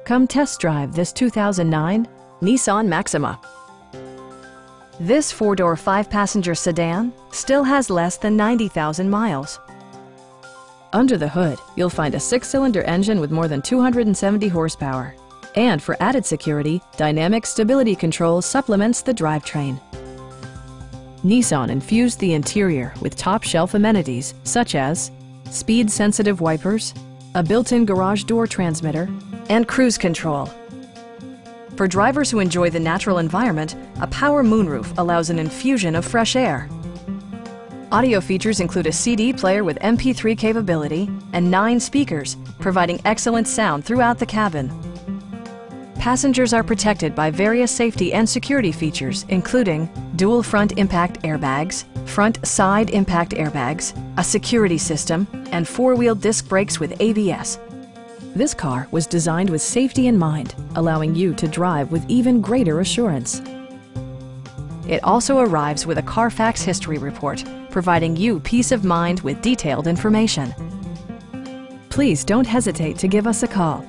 Come test drive this 2009 Nissan Maxima. This four-door, five-passenger sedan still has less than 90,000 miles. Under the hood, you'll find a six-cylinder engine with more than 270 horsepower. And for added security, Dynamic Stability Control supplements the drivetrain. Nissan infused the interior with top-shelf amenities such as speed-sensitive wipers, a built-in garage door transmitter, and cruise control. For drivers who enjoy the natural environment, a power moonroof allows an infusion of fresh air. Audio features include a CD player with MP3 capability and 9 speakers, providing excellent sound throughout the cabin. Passengers are protected by various safety and security features, including dual front impact airbags, front side impact airbags, a security system, and four-wheel disc brakes with ABS. This car was designed with safety in mind, allowing you to drive with even greater assurance. It also arrives with a Carfax history report, providing you peace of mind with detailed information. Please don't hesitate to give us a call.